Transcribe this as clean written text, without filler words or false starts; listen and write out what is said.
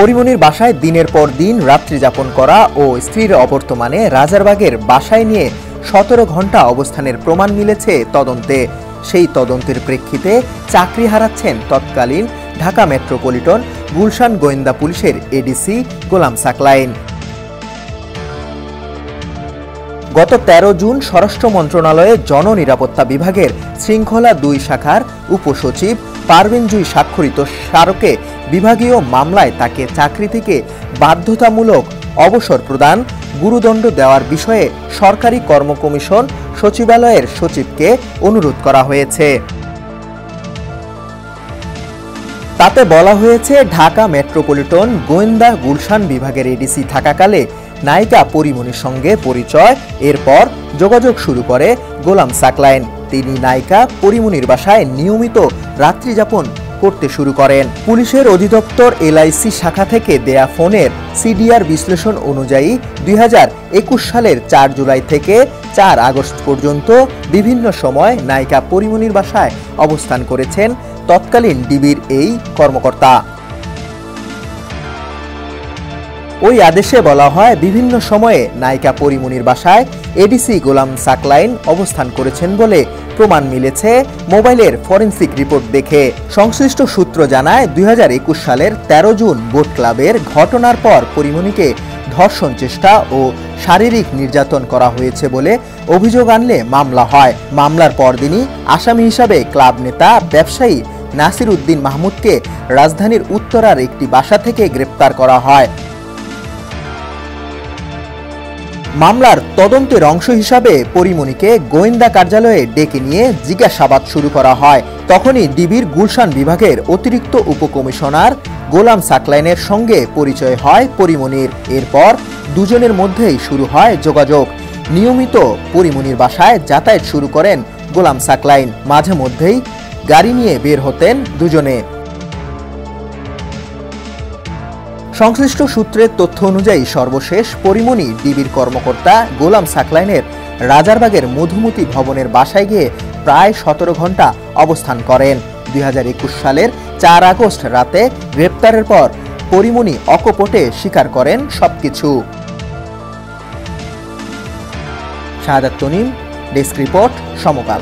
পরিমণির বাসায় দিনের পর দিন রাত্রি যাপন করা ও স্ত্রীর অবর্তমানে রাজারবাগের বাসায় নিয়ে ১৭ ঘন্টা অবস্থানের প্রমাণ মিলেছে তদন্তে। সেই তদন্তের প্রেক্ষিতে চাকরি হারাচ্ছেন তৎকালীন ঢাকা মেট্রোপলিটন গুলশান গোয়েন্দা পুলিশের এডিসি গোলাম সাকলাইন। গত ১৩ জুন স্বরাষ্ট্র মন্ত্রণালয়ে জননিরাপত্তা বিভাগের শৃঙ্খলা ২ শাখার উপসচিব পারভীন জুঁই স্বাক্ষরিত স্মারকে বিভাগীয় মামলায় তাকে চাকরি থেকে বাধ্যতামূলক অবসর প্রদান, গুরুদণ্ড দেওয়ার বিষয়ে সরকারি কর্ম কমিশন সচিবালয়ের সচিবকে অনুরোধ করা হয়েছে। তাতে বলা হয়েছে, ঢাকা মেট্রোপলিটন গোয়েন্দা গুলশান বিভাগের এডিসি থাকাকালে নায়িকা পরিমণির সঙ্গে পরিচয়, এরপর যোগাযোগ শুরু করে গোলাম সাকলাইন। তিনি নায়িকা পরিমণির বাসায় নিয়মিত রাত্রিযাপন করতে শুরু করেন। পুলিশের অধিদপ্তর এলআইসি শাখা থেকে দেয়া ফোনের সিডিআর বিশ্লেষণ অনুযায়ী ২০২১ সালের ৪ জুলাই থেকে ৪ আগস্ট পর্যন্ত বিভিন্ন সময় নায়িকা পরিমণির বাসায় অবস্থান করেছেন তৎকালীন ডিবির এই কর্মকর্তা। ওই আদেশে বলা হয়, বিভিন্ন সময়ে নায়িকা পরিমণির বাসায় এডিসি গোলাম সাকলাইন অবস্থান করেছেন বলে প্রমাণ মিলেছে মোবাইলের ফরেনসিক রিপোর্ট দেখে। সংশ্লিষ্ট সূত্র জানায়, ২০২১ সালের ১৩ জুন বোট ক্লাবের ঘটনার পর পরিমণিকে ধর্ষণ চেষ্টা ও শারীরিক নির্যাতন করা হয়েছে বলে অভিযোগ আনলে মামলা হয়। মামলার পরদিনই আসামি হিসাবে ক্লাব নেতা ব্যবসায়ী নাসির উদ্দিন মাহমুদকে রাজধানীর উত্তরার একটি বাসা থেকে গ্রেপ্তার করা হয়। মামলার তদন্তের অংশ হিসাবে পরিমণিকে গোয়েন্দা কার্যালয়ে ডেকে নিয়ে জিজ্ঞাসাবাদ শুরু করা হয়। তখনই ডিবির গুলশান বিভাগের অতিরিক্ত উপকমিশনার গোলাম সাকলাইনের সঙ্গে পরিচয় হয় পরিমণির। এরপর দুজনের মধ্যেই শুরু হয় যোগাযোগ। নিয়মিত পরিমণির বাসায় যাতায়াত শুরু করেন গোলাম সাকলাইন। মাঝে মধ্যেই গাড়ি নিয়ে বের হতেন দুজনে। সংশ্লিষ্ট সূত্রের তথ্য অনুযায়ী সর্বশেষ পরিমণি ডিবির কর্মকর্তা গোলাম সাকলাইনের রাজারবাগের মধুমতি ভবনের বাসায় গিয়ে প্রায় ১৭ ঘন্টা অবস্থান করেন। ২০২১ সালের ৪ আগস্ট রাতে গ্রেপ্তারের পর পরিমণি অকপটে স্বীকার করেন সবকিছু। শাহাদাত তনিম, ডেস্ক রিপোর্ট, সমকাল।